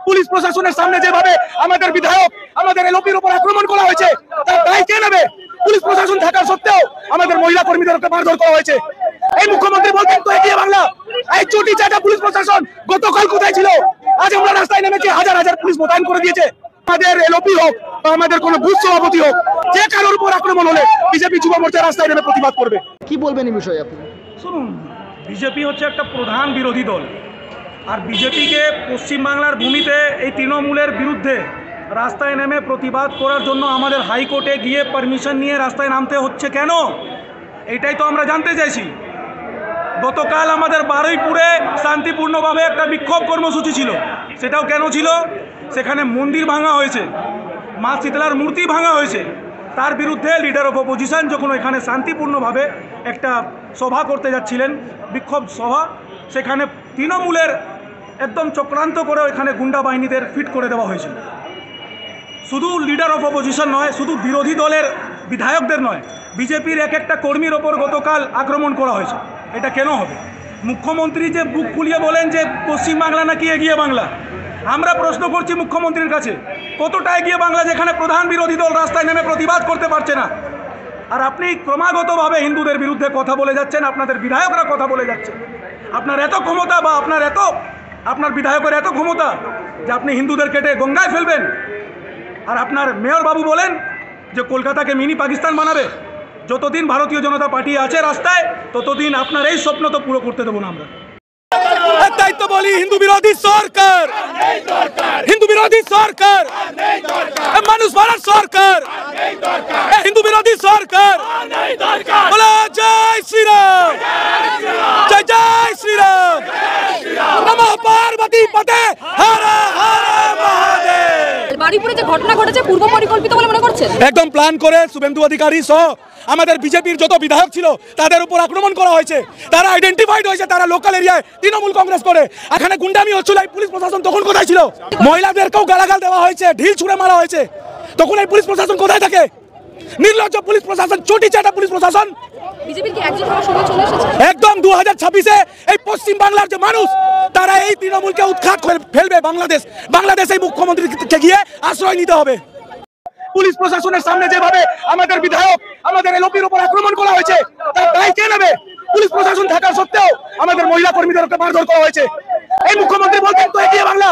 Police প্রশাসনের সামনে যেভাবে আমাদের বিধায়ক আমাদের এলওপির উপর আক্রমণ করা হয়েছে তার দায় কে নেবে? পুলিশ প্রশাসন থাকা সত্ত্বেও আমাদের মহিলা কর্মীদের উপর মারধর করা হয়েছে। এই মুখ্যমন্ত্রী বলতেন তো এগিয়ে বাংলা, এই চটি চাটা পুলিশ প্রশাসন গতকাল কোথায় ছিল? আজ আমরা রাস্তায় নেমেছি, হাজার হাজার পুলিশ মোতায়েন করে দিয়েছে। আমাদের এলওপি হোক বা আমাদের কোন বুথ সভাপতি হোক, যে কারোর উপর আক্রমণ হলে বিজেপি যুব মোর্চা রাস্তায় নেমে প্রতিবাদ করবে। কি বলবেন এই বিষয়ে আপনি? শুনুন, বিজেপি হচ্ছে একটা প্রধান বিরোধী দল, আর বিজেপিকে পশ্চিমবাংলার ভূমিতে এই তৃণমূলের বিরুদ্ধে রাস্তায় নেমে প্রতিবাদ করার জন্য আমাদের হাইকোর্টে গিয়ে পারমিশন নিয়ে রাস্তায় নামতে হচ্ছে কেন? এটাই তো আমরা জানতে চাইছি। গতকাল আমাদের বারুইপুরে শান্তিপূর্ণভাবে একটা বিক্ষোভ কর্মসূচি ছিল, সেটাও কেন ছিল? সেখানে মন্দির ভাঙা হয়েছে, মা শীতলার মূর্তি ভাঙা হয়েছে, তার বিরুদ্ধে লিডার অফ অপোজিশন যখন এখানে শান্তিপূর্ণভাবে একটা সভা করতে যাচ্ছিলেন, বিক্ষোভ সভা, সেখানে তৃণমূলের একদম চক্রান্ত করে এখানে গুন্ডা বাহিনীদের ফিট করে দেওয়া হয়েছিল। শুধু লিডার অফ অপোজিশন নয়, শুধু বিরোধী দলের বিধায়কদের নয়, বিজেপির এক একটা কর্মীর ওপর গতকাল আক্রমণ করা হয়েছে। এটা কেন হবে? মুখ্যমন্ত্রী যে বুক ফুলিয়ে বলেন যে পশ্চিমবাংলা নাকি এগিয়ে বাংলা, আমরা প্রশ্ন করছি মুখ্যমন্ত্রীর কাছে, কতটা এগিয়ে বাংলা যেখানে প্রধান বিরোধী দল রাস্তায় নেমে প্রতিবাদ করতে পারছে না? আর আপনি ক্রমাগতভাবে হিন্দুদের বিরুদ্ধে কথা বলে যাচ্ছেন, আপনাদের বিধায়করা কথা বলে যাচ্ছেন। আপনার এত ক্ষমতা বা আপনার বিধায়কের এত ক্ষমতা যে আপনি হিন্দুদের কেটে গঙ্গায় ফেলবেন, আর আপনার মেয়র বাবু বলেন যে কলকাতাকে মিনি পাকিস্তান বানাবে। যতদিন ভারতীয় জনতা পার্টি আছে রাস্তায়, ততদিন আপনার এই স্বপ্ন তো পুরো করতে দেবো না আমরা। তাই তো বলি, হিন্দু বিরোধী সরকার, হিন্দু বিরোধী সরকার, মানুষ মারার সরকার, হিন্দু বিরোধী সরকার। বলো জয় শ্রীরাম, জয় জয় শ্রীরাম, নমঃ পার্বতী পতে, হর হর মহাদেব। বারুইপুরে যে ঘটনা ঘটেছে পূর্ব পরিকল্পিত বলে মনে করছেন? একদম প্ল্যান করে শুভেন্দু অধিকারী সহ আমাদের বিজেপির যত বিধায়ক ছিল তাদের উপর আক্রমণ করা হয়েছে। তারা আইডেন্টিফাইড হয়েছে, তারা লোকাল এরিয়ায় তৃণমূল কংগ্রেস করে। এখানে গুন্ডামি হচ্ছিল, এই পুলিশ প্রশাসন তখন কোথায় ছিল? মহিলাদেরকেও গালাগাল দেওয়া হয়েছে, ঢিল ছুঁড়ে মারা হয়েছে, তখন এই পুলিশ প্রশাসন কোথায় থাকে? নির্লজ্জ পুলিশ প্রশাসন, চটি চাটা পুলিশ প্রশাসন। বিজেপির কি একজন হওয়ার সময় চলে এসেছে? একদম 2026-এ এই পশ্চিম বাংলার যে মানুষ, তারা এই তৃণমূলকে উৎখাত করে ফেলবে। বাংলাদেশ এই মুখ্যমন্ত্রীকে গিয়ে আশ্রয় নিতে হবে। পুলিশ প্রশাসনের সামনে যেভাবে আমাদের বিধায়ক আমাদের এলওপির উপর আক্রমণ করা হয়েছে তার দায় কে নেবে? পুলিশ প্রশাসন থাকা সত্ত্বেও আমাদের মহিলা কর্মীদের উপর মারধর করা হয়েছে। এই মুখ্যমন্ত্রী বলতেন তো এগিয়ে বাংলা,